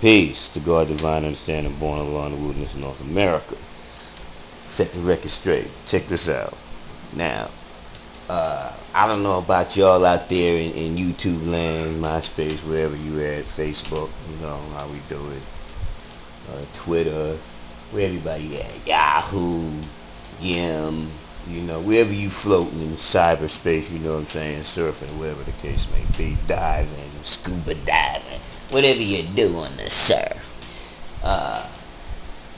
Peace to God, divine understanding, born of law in the wilderness of North America. Set the record straight. Check this out. Now, I don't know about y'all out there in YouTube land, MySpace, wherever you at, Facebook, you know how we do it, Twitter, where everybody at, Yahoo, Yim, you know, wherever you floating in cyberspace, you know what I'm saying, surfing, whatever the case may be, diving, scuba diving, whatever you do on the surf.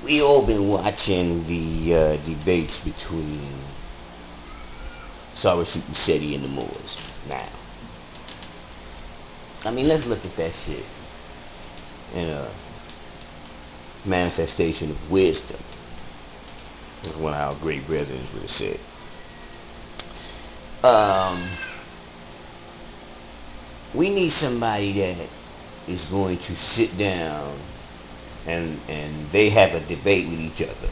We all been watching the debates between Sarah Seti and the Moors. Now, I mean, let's look at that shit in a manifestation of wisdom, as one of our great brethren would have said. We need somebody that is going to sit down and they have a debate with each other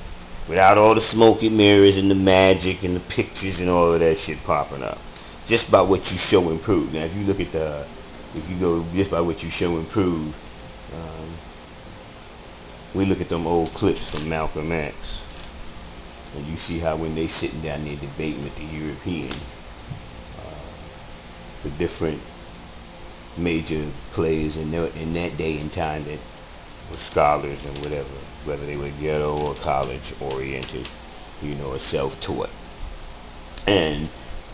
without all the smoke and mirrors and the magic and the pictures and all of that shit popping up. Just by what you show and prove. Now, if you look at if you go just by what you show and prove, we look at them old clips from Malcolm X, and you see how when they sitting down there debating with the European, the different major players in that day and time that were scholars and whatever, whether they were ghetto or college oriented, you know, or self-taught. And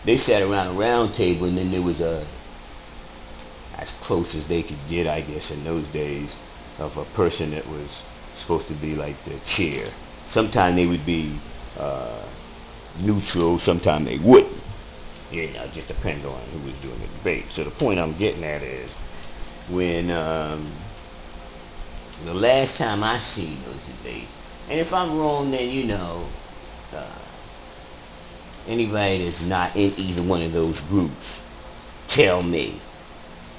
they sat around a round table, and then there was as close as they could get, I guess, in those days, of a person that was supposed to be like the chair. Sometimes they would be neutral, sometimes they wouldn't. You know, it just depends on who was doing the debate. So the point I'm getting at is, when the last time I seen those debates, and if I'm wrong, then you know, anybody that's not in either one of those groups, tell me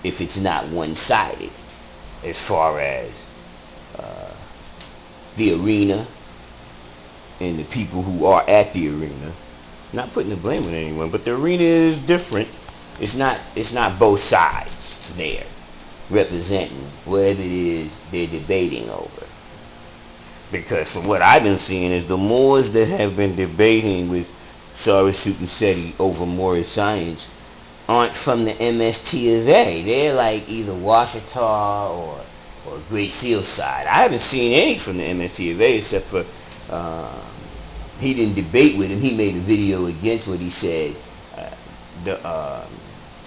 if it's not one-sided as far as the arena and the people who are at the arena. Not putting the blame on anyone, but the arena is different. It's not both sides there representing whatever it is they're debating over. Because from what I've been seeing is the Moors that have been debating with Sarah Seti over Moorish science aren't from the MST of A. They're like either Washita or Great Seal side. I haven't seen any from the MST of A except for he didn't debate with him. He made a video against what he said.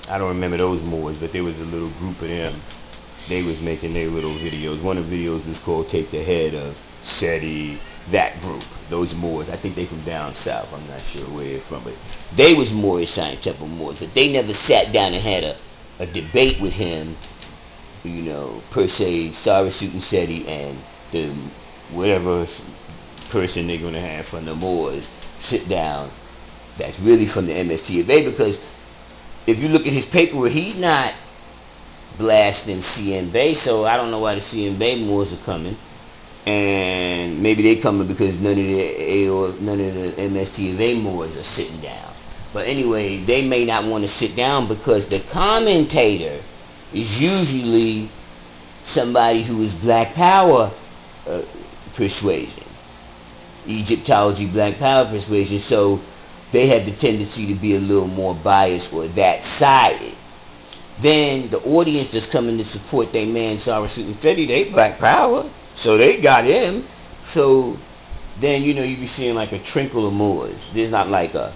I don't remember those Moors, but there was a little group of them. They was making their little videos. One of the videos was called "Take the Head of Seti." That group, those Moors, I think they from down south. I'm not sure where they're from, but they was Moorish science type of Moors. But they never sat down and had a debate with him. You know, per se, Sarah Seti and the whatever person they're going to have from the Moors sit down that's really from the MST of A, because if you look at his paperwork, he's not blasting CM so I don't know why the CM Moors are coming, and maybe they coming because none of the MST of A Moors are sitting down. But anyway, they may not want to sit down because the commentator is usually somebody who is Black Power persuasion, Egyptology, Black Power persuasion, so they have the tendency to be a little more biased or that sided. Then the audience that's coming to support their man Sarah Seti, they Black Power, so they got him. So then, you know, you be seeing like a trickle of Moors. There's not like a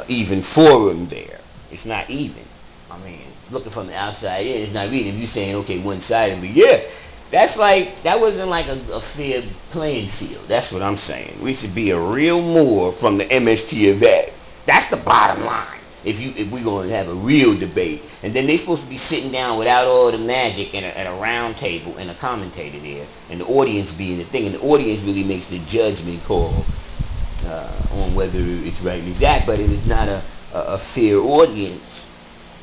even forum there. It's not even. I mean, looking from the outside in, it's not even. If you're saying, okay, one-sided, but yeah, that wasn't like a fair playing field. That's what I'm saying. We should be a real Moor from the MST of A. That's the bottom line. If we're going to have a real debate, and then they're supposed to be sitting down without all the magic at a round table and a commentator there, and the audience being the thing, and the audience really makes the judgment call on whether it's right and exact. But if it's not a fair audience,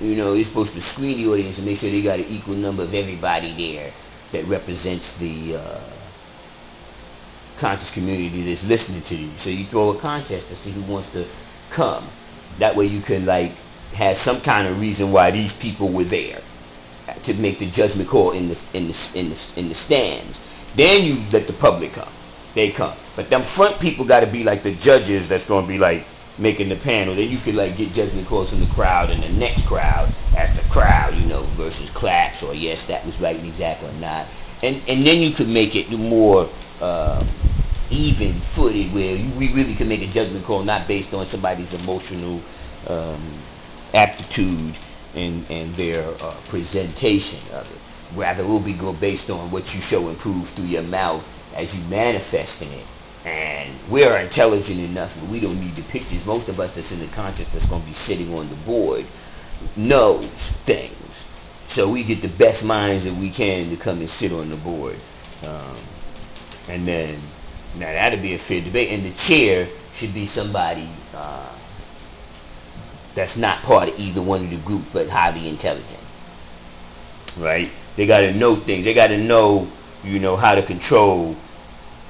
you know, you're supposed to screen the audience and make sure they got an equal number of everybody there that represents the conscious community that's listening to you. So you throw a contest to see who wants to come. That way you can like have some kind of reason why these people were there. to make the judgment call in the stands. Then you let the public come. They come. But them front people got to be like the judges that's going to be like making the panel. Then you could like get judgment calls from the crowd, and the next crowd, as the crowd, versus claps, or yes, that was right, exactly, or not. And then you could make it more even footed, where we really can make a judgment call not based on somebody's emotional aptitude and their presentation of it. Rather, it will be based on what you show and prove through your mouth as you manifesting it. And we are intelligent enough where we don't need the pictures. Most of us that's in the conscious that's going to be sitting on the board knows things. So we get the best minds that we can to come and sit on the board. And then, now that'll be a fair debate. And the chair should be somebody that's not part of either one of the group, but highly intelligent. Right? They got to know things. They got to know, how to control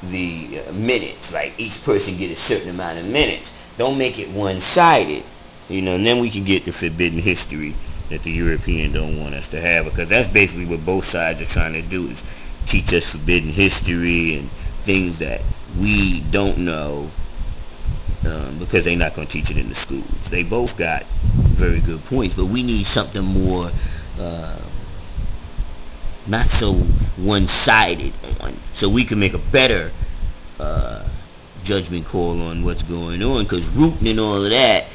the minutes. Like each person get a certain amount of minutes. Don't make it one-sided. And then we can get the forbidden history that the European don't want us to have, because that's basically what both sides are trying to do, is teach us forbidden history and things that we don't know, because they're not going to teach it in the schools. They both got very good points, but we need something more not so one-sided on, so we can make a better judgment call on what's going on, because rooting and all of that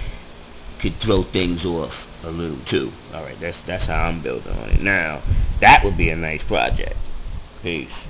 could throw things off a little too. All right, that's how I'm building on it. Now, that would be a nice project. Peace.